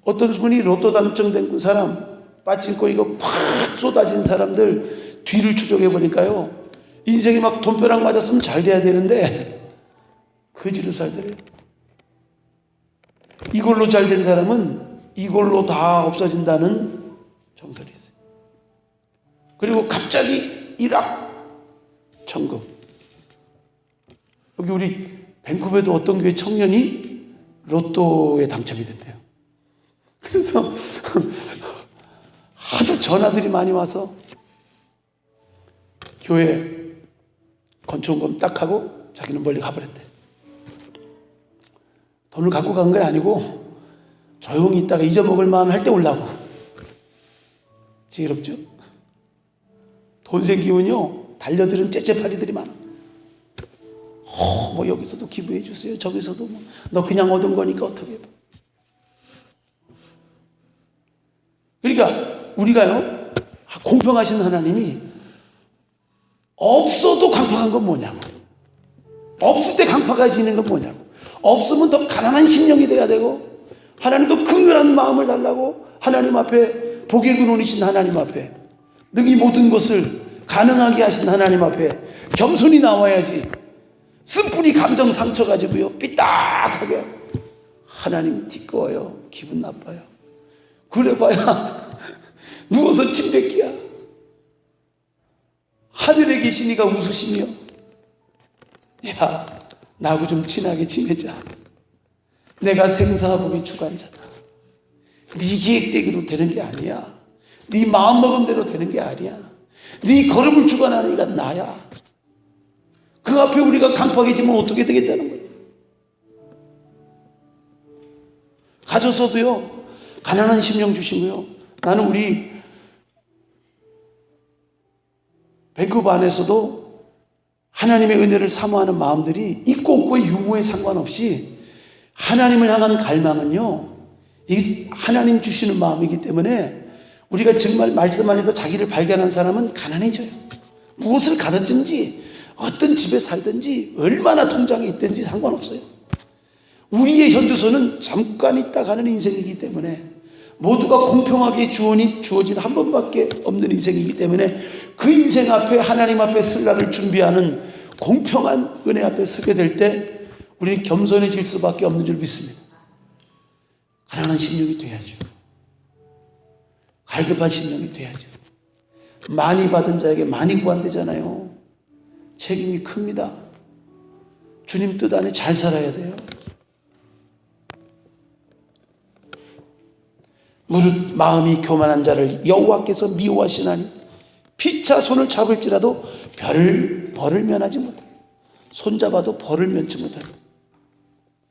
어떤 분이 로또 당첨된 사람 빠진거 이거 팍 쏟아진 사람들 뒤를 추적해 보니까요, 인생이 막 돈벼락 맞았으면 잘 돼야 되는데 거지로 살더래요. 이걸로 잘 된 사람은 이걸로 다 없어진다는 정설이 있어요. 그리고 갑자기 일확천금. 여기 우리 밴쿠버에도 어떤 교회 청년이 로또에 당첨이 됐대요. 그래서 하도 전화들이 많이 와서 교회 건축금 딱 하고 자기는 멀리 가버렸대. 돈을 갖고 간 건 아니고 조용히 있다가 잊어먹을 마음 할 때 오려고. 지혜롭죠? 돈 생기면요 달려드는 째째파리들이 많아. 뭐 여기서도 기부해 주세요, 저기서도 뭐 너 그냥 얻은 거니까 어떻게 해봐. 그러니까 우리가요, 공평하신 하나님이 없어도 강팍한 건 뭐냐고, 없을 때 강팍해지는 건 뭐냐고, 없으면 더 가난한 심령이 돼야 되고, 하나님도 긍휼한 마음을 달라고 하나님 앞에, 복의 근원이신 하나님 앞에, 능히 모든 것을 가능하게 하신 하나님 앞에 겸손히 나와야지. 쓴뿌리 감정 상처가지고요 삐딱하게 하나님 뒤꺼워요. 기분 나빠요. 그래봐야 누워서 침 뱉기야. 하늘에 계시니가 웃으시며, 야 나하고 좀 친하게 지내자. 내가 생사복의 주관자다. 네 계획대로 되는 게 아니야. 네 마음먹음대로 되는 게 아니야. 네 걸음을 주관하는 이가 나야. 그 앞에 우리가 강팍해지면 어떻게 되겠다는 거예요. 가져서도요 가난한 심령 주시고요. 나는 우리 밴쿠버 안에서도 하나님의 은혜를 사모하는 마음들이 있고 없고의 유무에 상관없이 하나님을 향한 갈망은요, 이게 하나님 주시는 마음이기 때문에 우리가 정말 말씀 안에서 자기를 발견한 사람은 가난해져요. 무엇을 가졌든지 어떤 집에 살든지 얼마나 통장에 있든지 상관없어요. 우리의 현주소는 잠깐 있다 가는 인생이기 때문에, 모두가 공평하게 주어진 한 번밖에 없는 인생이기 때문에 그 인생 앞에 하나님 앞에 쓸 날을 준비하는 공평한 은혜 앞에 서게 될 때 우리는 겸손해질 수밖에 없는 줄 믿습니다. 가난한 심령이 돼야죠. 갈급한 심령이 돼야죠. 많이 받은 자에게 많이 구한대잖아요. 책임이 큽니다. 주님 뜻 안에 잘 살아야 돼요. 무릇 마음이 교만한 자를 여호와께서 미워하시나니 피차 손을 잡을지라도 벌을 면하지 못해. 손잡아도 벌을 면치 못한다.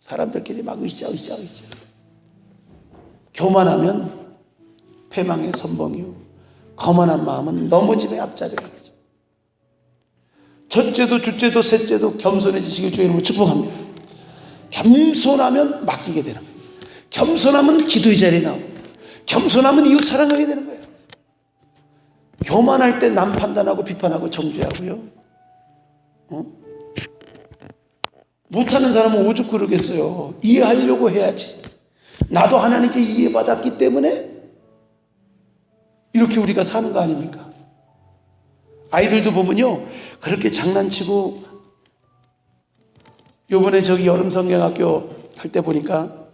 사람들끼리 막 으쌰. 교만하면 패망의 선봉이요, 거만한 마음은 넘어짐의 앞자리라고. 첫째도 둘째도 셋째도 겸손해지시길 주의 이름으로 축복합니다. 겸손하면 맡기게 되는 거예요. 겸손하면 기도의 자리에 나오고, 겸손하면 이웃 사랑하게 되는 거예요. 교만할 때 남 판단하고 비판하고 정죄하고요, 못하는 사람은 오죽 그러겠어요. 이해하려고 해야지. 나도 하나님께 이해받았기 때문에 이렇게 우리가 사는 거 아닙니까? 아이들도 보면요 그렇게 장난치고, 요번에 저기 여름 성경학교 할 때 보니까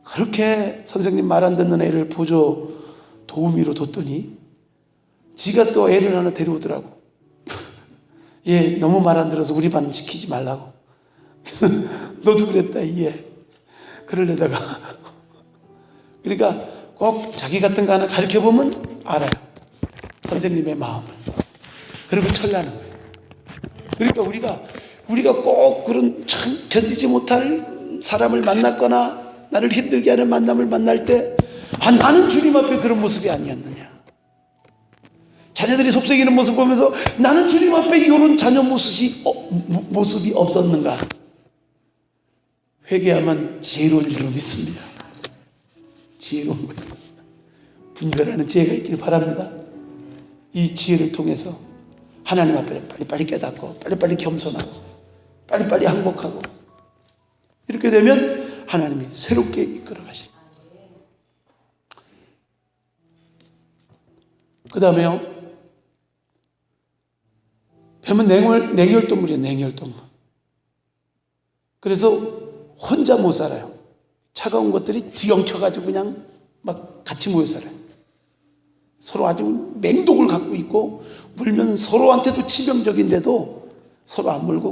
그렇게 선생님 말 안 듣는 애를 보조 도우미로 뒀더니 지가 또 애를 하나 데려오더라고. 얘 너무 말 안 들어서 우리 반 시키지 말라고. 그래서 너도 그랬다 얘. 그러려다가 그러니까 꼭 자기 같은 거 하나 가르쳐보면 알아요. 선생님의 마음을. 그리고 철라는 거예요. 그러니까 우리가 꼭 그런 참 견디지 못할 사람을 만났거나 나를 힘들게 하는 만남을 만날 때 나는 주님 앞에 그런 모습이 아니었느냐. 자녀들이 속썩이는 모습 보면서 나는 주님 앞에 이런 자녀 모습이 없었는가. 회개하면 지혜로운 줄로 믿습니다. 지혜로운 거예요. 분별하는 지혜가 있길 바랍니다. 이 지혜를 통해서 하나님 앞에 빨리빨리 깨닫고 빨리빨리 겸손하고 빨리빨리 항복하고 이렇게 되면 하나님이 새롭게 이끌어 가십니다. 그 다음에요. 뱀은 냉혈동물이에요. 냉혈동물. 그래서 혼자 못 살아요. 차가운 것들이 뒤엉켜가지고 그냥 막 같이 모여 살아요. 서로 아주 맹독을 갖고 있고 물면 서로한테도 치명적인데도 서로 안 물고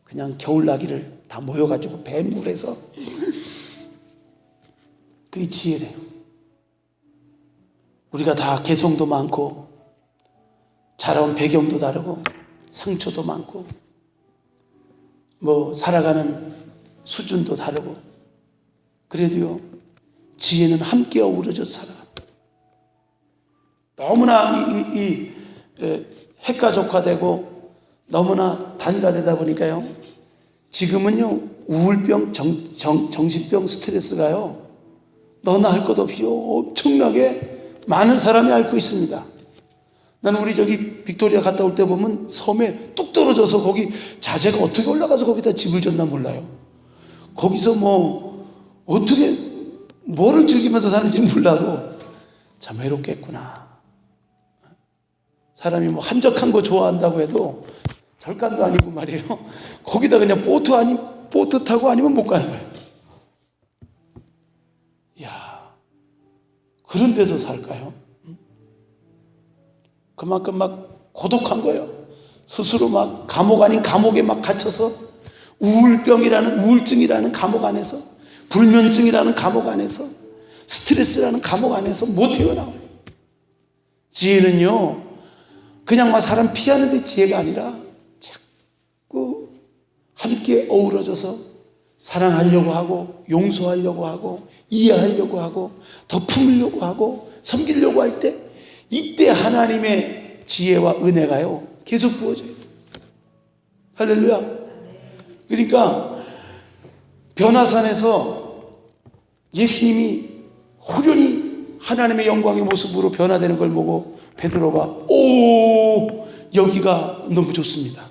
그냥 겨울나기를 다 모여가지고 뱀물에서 그게 지혜래요. 우리가 다 개성도 많고 자라온 배경도 다르고 상처도 많고 살아가는 수준도 다르고 그래도요 지혜는 함께 어우러져서 살아갑니다. 너무나 이 핵가족화되고 너무나 단일화되다 보니까요 지금은요 우울병, 정신병, 스트레스가요 너나 할 것 없이 엄청나게 많은 사람이 앓고 있습니다. 나는 우리 저기 빅토리아 갔다 올 때 보면 섬에 뚝 떨어져서 거기 자재가 어떻게 올라가서 거기다 집을 졌나 몰라요. 거기서 어떻게 뭐를 즐기면서 사는지 몰라도 참 외롭겠구나. 사람이 한적한 거 좋아한다고 해도 절간도 아니고 말이에요. 거기다 그냥 보트 타고 아니면 못 가는 거예요. 이야, 그런 데서 살까요? 그만큼 막 고독한 거예요. 스스로 막 감옥 아닌 감옥에 막 갇혀서 우울증이라는 감옥 안에서 불면증이라는 감옥 안에서 스트레스라는 감옥 안에서 못 헤어나와요. 지혜는요 그냥 막 사람 피하는 데 지혜가 아니라 자꾸 함께 어우러져서 사랑하려고 하고 용서하려고 하고 이해하려고 하고 더 품으려고 하고 섬기려고 할 때 이때 하나님의 지혜와 은혜가요 계속 부어져요. 할렐루야. 그러니까 변화산에서 예수님이 후련히 하나님의 영광의 모습으로 변화되는 걸 보고 베드로가 여기가 너무 좋습니다.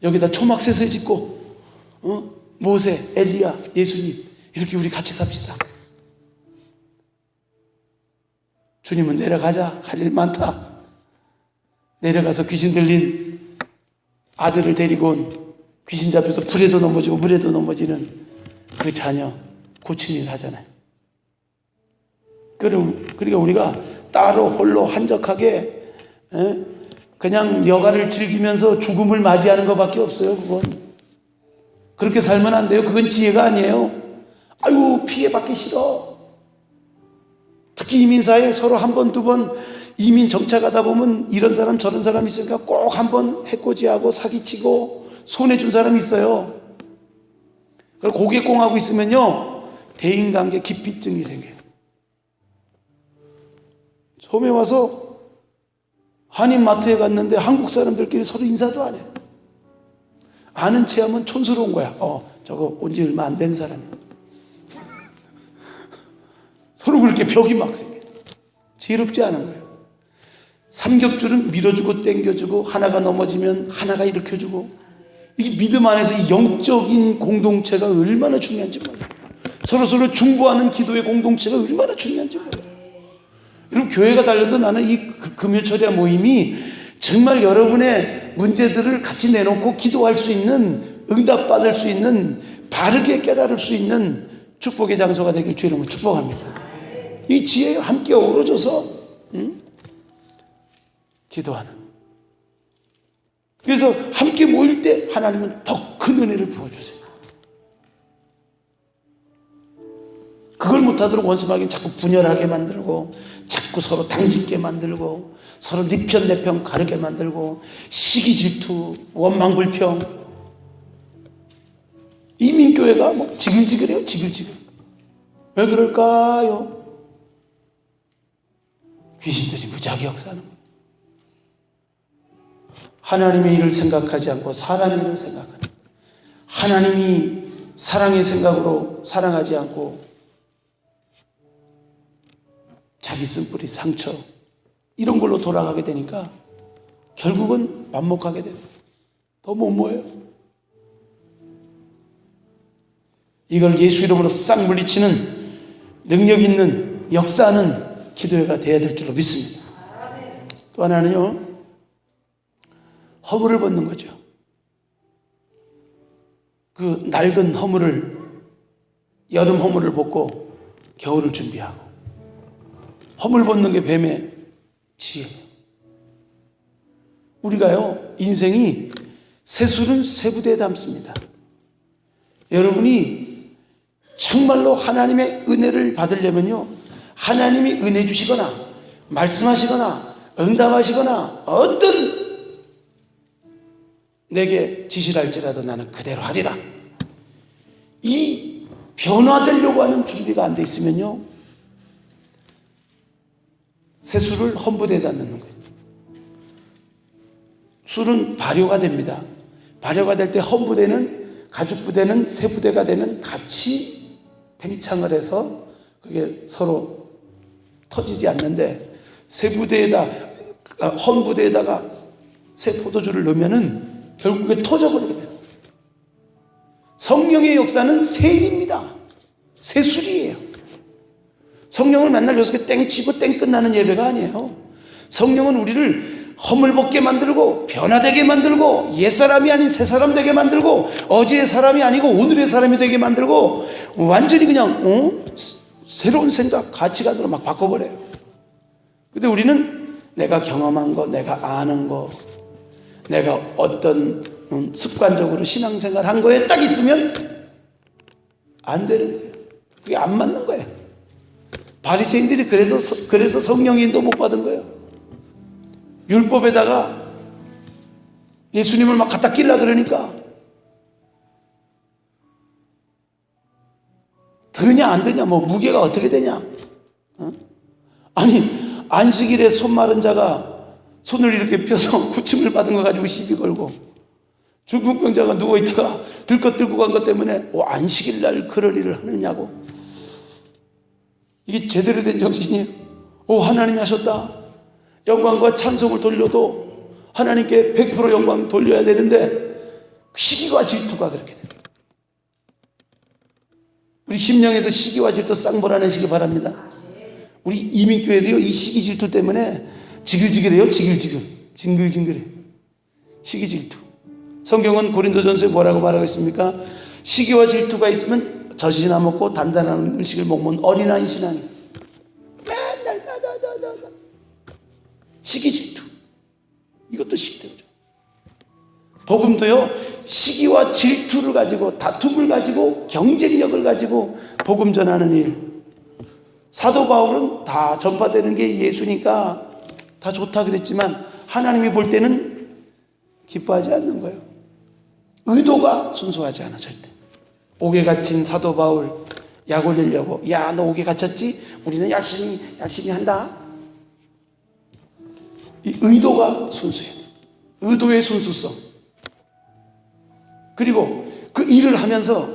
여기다 초막새새 짓고 모세, 엘리야, 예수님 이렇게 우리 같이 삽시다. 주님은 내려가자. 할 일 많다. 내려가서 귀신 들린 아들을 데리고 온 귀신 잡혀서 불에도 넘어지고 물에도 넘어지는 그 자녀 고친 일 하잖아요. 그러니까 우리가 따로 홀로 한적하게 그냥 여가를 즐기면서 죽음을 맞이하는 것밖에 없어요. 그건 그렇게 살면 안 돼요. 그건 지혜가 아니에요. 아유 피해받기 싫어. 특히 이민사에 서로 한 번, 두 번 이민 정착하다 보면 이런 사람 저런 사람 있으니까 꼭 한 번 해코지하고 사기치고 손해준 사람이 있어요. 그리고 고개 꽁하고 있으면요 대인관계 기피증이 생겨요. 섬에 와서 한인마트에 갔는데 한국 사람들끼리 서로 인사도 안 해요. 아는 체 하면 촌스러운 거야. 저거 온 지 얼마 안 된 사람이야. 서로 그렇게 벽이 막 생겨요. 지혜롭지 않은 거예요. 삼겹줄은 밀어주고 땡겨주고 하나가 넘어지면 하나가 일으켜주고 이 믿음 안에서 이 영적인 공동체가 얼마나 중요한지 몰라요. 서로 중보하는 기도의 공동체가 얼마나 중요한지 몰라요. 여러분 교회가 달려도 나는 이 금요철야 모임이 정말 여러분의 문제들을 같이 내놓고 기도할 수 있는 응답받을 수 있는 바르게 깨달을 수 있는 축복의 장소가 되길 주의 이름으로 축복합니다. 이 지혜에 함께 어우러져서 기도하는. 그래서 함께 모일 때 하나님은 더 큰 은혜를 부어주세요. 그걸 못하도록 원수마귀는 자꾸 분열하게 만들고, 자꾸 서로 당짓게 만들고, 서로 네 편 내 편 가르게 만들고, 시기 질투 원망불평. 이민교회가 뭐 지글지글해요. 지글지글. 왜 그럴까요? 귀신들이 무지하게 역사하는 거예요. 하나님의 일을 생각하지 않고 사람의 일을 생각하는, 하나님이 사랑의 생각으로 사랑하지 않고 자기 쓴뿌리 상처 이런 걸로 돌아가게 되니까 결국은 반목하게 됩니다. 더 못 모여요. 이걸 예수 이름으로 싹 물리치는 능력 있는 역사하는 기도회가 되어야 될 줄로 믿습니다. 또 하나는요, 허물을 벗는 거죠. 그 낡은 허물을, 여름 허물을 벗고 겨울을 준비하고, 허물 벗는 게 뱀의 지혜예요. 우리가요, 인생이 세술은 세 부대에 담습니다. 여러분이 정말로 하나님의 은혜를 받으려면요, 하나님이 은혜 주시거나 말씀하시거나 응답하시거나 어떤 내게 지시를 할지라도 나는 그대로 하리라, 이 변화되려고 하는 준비가 안 돼 있으면요, 새 술을 헌부대에다 넣는 거예요. 술은 발효가 됩니다. 발효가 될 때 헌부대는, 가죽부대는 새 부대가 되면 같이 팽창을 해서 그게 서로 터지지 않는데, 새 부대에다, 헌부대에다가 새 포도주를 넣으면은 결국에 터져버리게 돼요. 성령의 역사는 세일입니다. 세술이에요. 성령을 맨날 여기서 땡 치고 땡 끝나는 예배가 아니에요. 성령은 우리를 허물벗게 만들고 변화되게 만들고 옛사람이 아닌 새사람 되게 만들고 어제의 사람이 아니고 오늘의 사람이 되게 만들고 완전히 그냥 새로운 생각, 가치관으로 막 바꿔버려요. 근데 우리는 내가 경험한 거, 내가 아는 거, 내가 어떤 습관적으로 신앙생활 한 거에 딱 있으면 안 되는 거예요. 그게 안 맞는 거예요. 바리새인들이 그래서 성령의 인도 못 받은 거예요. 율법에다가 예수님을 막 갖다 끼려 그러니까 되냐 안 되냐, 뭐 무게가 어떻게 되냐, 아니 안식일에 손 마른 자가 손을 이렇게 펴서 구침을 받은 거 가지고 시비 걸고, 중풍병자가 누워있다가 들것 들고 간 것 때문에 안식일 날 그런 일을 하느냐고. 이게 제대로 된 정신이에요. 하나님이 하셨다, 영광과 찬송을 돌려도 하나님께 100% 영광 돌려야 되는데 시기와 질투가 그렇게 돼요. 우리 심령에서 시기와 질투 싹 몰아내시기 바랍니다. 우리 이민교회도요, 이 시기 질투 때문에 지글지글해요. 징글징글해. 시기 질투. 성경은 고린도전서에 뭐라고 말하고 있습니까? 시기와 질투가 있으면 젖이나 먹고 단단한 음식을 먹으면 어린아이 신앙이에요. 맨날 시기 질투. 이것도 시기죠. 복음도요, 시기와 질투를 가지고, 다툼을 가지고, 경쟁력을 가지고 복음 전하는 일. 사도 바울은 다 전파되는 게 예수니까 다 좋다 그랬지만 하나님이 볼 때는 기뻐하지 않는 거예요. 의도가 순수하지 않아. 절대. 옥에 갇힌 사도 바울 약 올리려고, 야 너 옥에 갇혔지? 우리는 열심히 한다. 이 의도가 순수해요. 의도의 순수성. 그리고 그 일을 하면서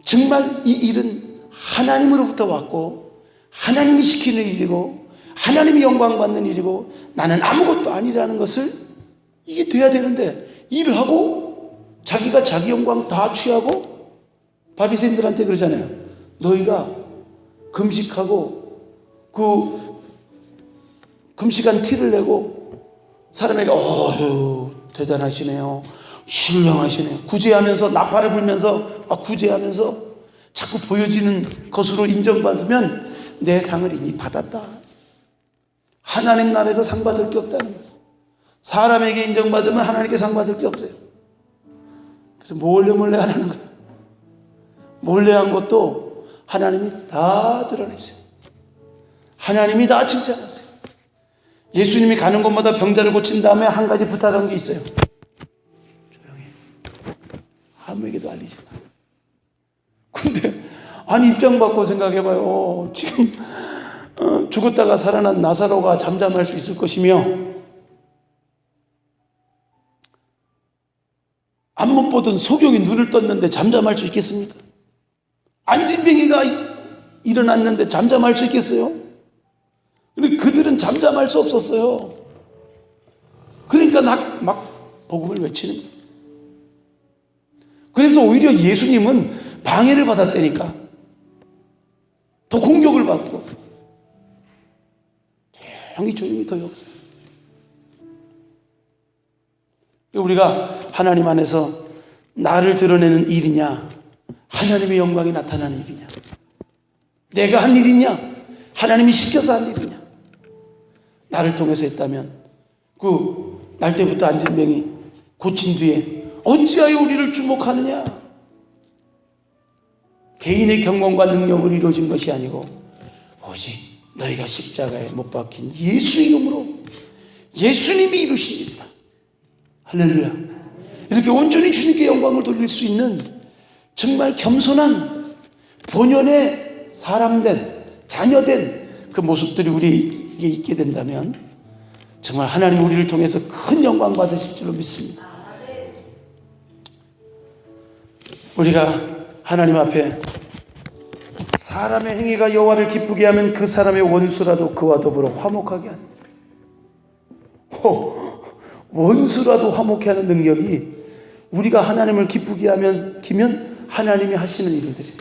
정말 이 일은 하나님으로부터 왔고 하나님이 시키는 일이고 하나님이 영광 받는 일이고 나는 아무것도 아니라는 것을, 이게 돼야 되는데 일을 하고 자기가 자기 영광 다 취하고, 바리새인들한테 그러잖아요. 너희가 금식하고 그 금식한 티를 내고 사람에게 대단하시네요, 신령하시네요, 구제하면서 나팔을 불면서 구제하면서 자꾸 보여지는 것으로 인정받으면 내 상을 이미 받았다. 하나님 나라에서 상 받을 게 없다는 거예요. 사람에게 인정받으면 하나님께 상 받을 게 없어요. 그래서 몰래 하라는 거예요. 몰래 한 것도 하나님이 다 드러냈어요. 하나님이 다 칭찬하세요. 예수님이 가는 곳마다 병자를 고친 다음에 한 가지 부탁한 게 있어요. 조용히 아무에게도 알리지 마. 근데 아니 입장 바꿔 생각해봐요. 지금 죽었다가 살아난 나사로가 잠잠할 수 있을 것이며 안 못 보던 소경이 눈을 떴는데 잠잠할 수 있겠습니까? 안진뱅이가 일어났는데 잠잠할 수 있겠어요? 근데 그들은 잠잠할 수 없었어요. 그러니까 막 복음을 외치는 거예요. 그래서 오히려 예수님은 방해를 받았다니까 더 공격을 받고 조용히 더 역사. 우리가 하나님 안에서 나를 드러내는 일이냐, 하나님의 영광이 나타나는 일이냐, 내가 한 일이냐, 하나님이 시켜서 한 일이냐. 나를 통해서 했다면 날 때부터 안진뱅이 고친 뒤에 어찌하여 우리를 주목하느냐. 개인의 경건과 능력으로 이루어진 것이 아니고 오직 너희가 십자가에 못 박힌 예수 이름으로 예수님이 이루신 일이다. 할렐루야. 이렇게 온전히 주님께 영광을 돌릴 수 있는 정말 겸손한 본연의 사람된 자녀된 그 모습들이 우리에게 있게 된다면 정말 하나님 우리를 통해서 큰 영광 받으실 줄로 믿습니다. 우리가 하나님 앞에 사람의 행위가 여호와를 기쁘게 하면 그 사람의 원수라도 그와 더불어 화목하게 하는, 원수라도 화목해 하는 능력이 우리가 하나님을 기쁘게 하면 하나님이 하시는 일들이에요.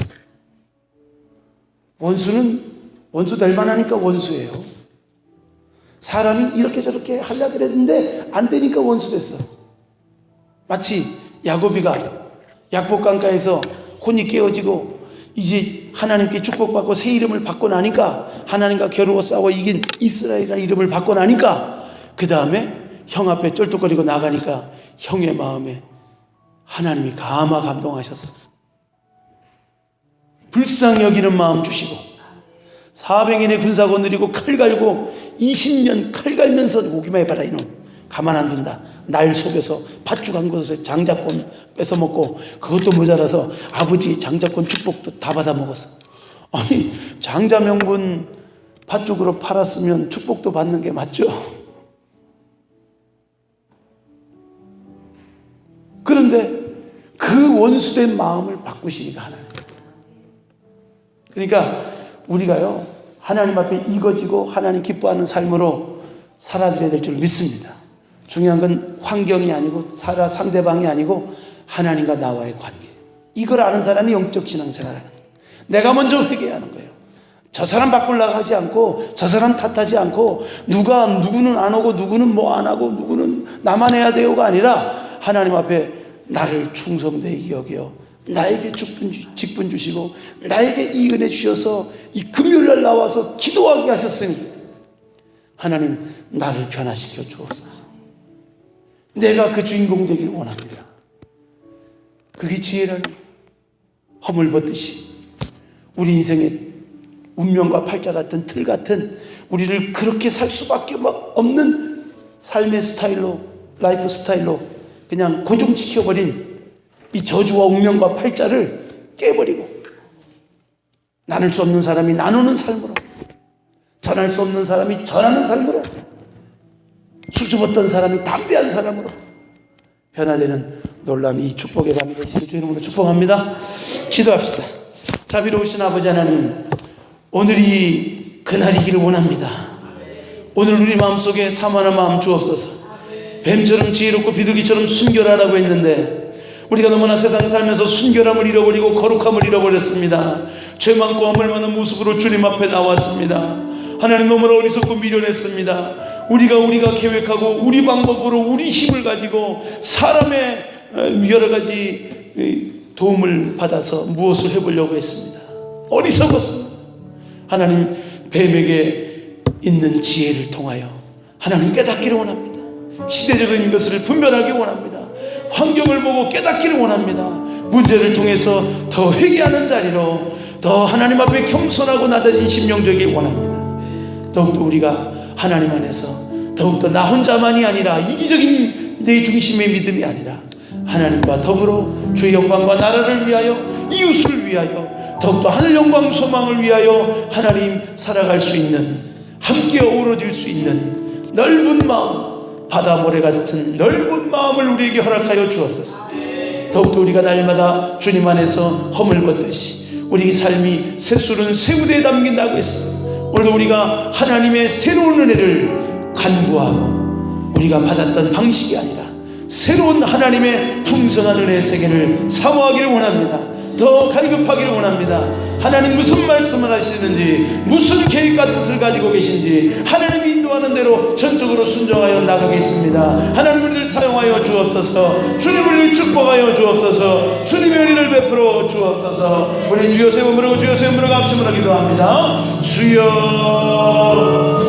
원수는 원수 될 만하니까 원수예요. 사람이 이렇게 저렇게 하려고 그랬는데 안 되니까 원수 됐어. 마치 야곱이가 약복강가에서 혼이 깨어지고 이제 하나님께 축복받고 새 이름을 받고 나니까 하나님과 겨루어 싸워 이긴 이스라엘이라는 이름을 받고 나니까 그 다음에 형 앞에 쩔뚝거리고 나가니까 형의 마음에 하나님이 감동하셔서 불쌍히 여기는 마음 주시고 사병인의 군사 거느리고 칼 갈고 20년 칼 갈면서 오기만 해봐라 이놈 가만 안 둔다. 날 속여서 팥죽 한 곳에서 장자권 뺏어먹고 그것도 모자라서 아버지 장자권 축복도 다 받아먹었어. 아니 장자 명분 팥죽으로 팔았으면 축복도 받는 게 맞죠? 그런데 그 원수된 마음을 바꾸시니까 하나님. 그러니까 우리가요 하나님 앞에 익어지고 하나님 기뻐하는 삶으로 살아드려야 될 줄 믿습니다. 중요한 건 환경이 아니고 상대방이 아니고 하나님과 나와의 관계. 이걸 아는 사람이 영적 신앙생활을 하는 거예요. 내가 먼저 회개하는 거예요. 저 사람 바꾸려고 하지 않고 저 사람 탓하지 않고 누구는 안 오고 누구는 뭐 안 하고 누구는 나만 해야 돼요가 아니라 하나님 앞에 나를 충성되게 여겨 나에게 직분 주시고 나에게 이 은혜 주셔서 이 금요일날 나와서 기도하게 하셨으니 하나님 나를 변화시켜 주옵소서. 내가 그 주인공 되길 원합니다. 그게 지혜라는 허물 벗듯이 우리 인생의 운명과 팔자 같은 틀 같은 우리를 그렇게 살 수밖에 없는 삶의 스타일로 라이프 스타일로 그냥 고정시켜버린 이 저주와 운명과 팔자를 깨버리고 나눌 수 없는 사람이 나누는 삶으로 전할 수 없는 사람이 전하는 삶으로 수줍었던 사람이 담대한 사람으로 변화되는 놀라운 이 축복의 밤이 되시길 주의 이름으로 축복합니다. 기도합시다. 자비로우신 아버지 하나님, 오늘이 그날이기를 원합니다. 오늘 우리 마음속에 사모하는 마음 주옵소서. 뱀처럼 지혜롭고 비둘기처럼 순결하라고 했는데 우리가 너무나 세상 살면서 순결함을 잃어버리고 거룩함을 잃어버렸습니다. 죄 많고 허물 많은 모습으로 주님 앞에 나왔습니다. 하나님 너무나 어리석고 미련했습니다. 우리가 계획하고 우리 방법으로 우리 힘을 가지고 사람의 여러 가지 도움을 받아서 무엇을 해보려고 했습니다. 어리석었습니다. 하나님, 뱀에게 있는 지혜를 통하여 하나님 깨닫기를 원합니다. 시대적인 것을 분별하기 원합니다. 환경을 보고 깨닫기를 원합니다. 문제를 통해서 더 회개하는 자리로 더 하나님 앞에 겸손하고 낮아진 심령 되기 원합니다. 더욱더 우리가 하나님 안에서 더욱더 나 혼자만이 아니라 이기적인 내 중심의 믿음이 아니라 하나님과 더불어 주의 영광과 나라를 위하여, 이웃을 위하여, 더욱더 하늘 영광 소망을 위하여 하나님 살아갈 수 있는, 함께 어우러질 수 있는 넓은 마음, 바다 모래 같은 넓은 마음을 우리에게 허락하여 주옵소서. 더욱더 우리가 날마다 주님 안에서 허물 걷듯이 우리 삶이 새술은 새우대에 담긴다고 했습니다. 오늘도 우리가 하나님의 새로운 은혜를 간구하고 우리가 받았던 방식이 아니라 새로운 하나님의 풍성한 은혜의 세계를 사모하기를 원합니다. 더 갈급하기를 원합니다. 하나님 무슨 말씀을 하시는지, 무슨 계획과 뜻을 가지고 계신지 하나님이 인도하는 대로 전적으로 순종하여 나가겠습니다. 하나님 우리를 사용하여 주옵소서. 주님 우리를 축복하여 주옵소서. 주님의 은혜를 베풀어 주옵소서. 우리 주여 세 번 부르고 주여 세 번 부르고 합심으로 기도합니다. 주여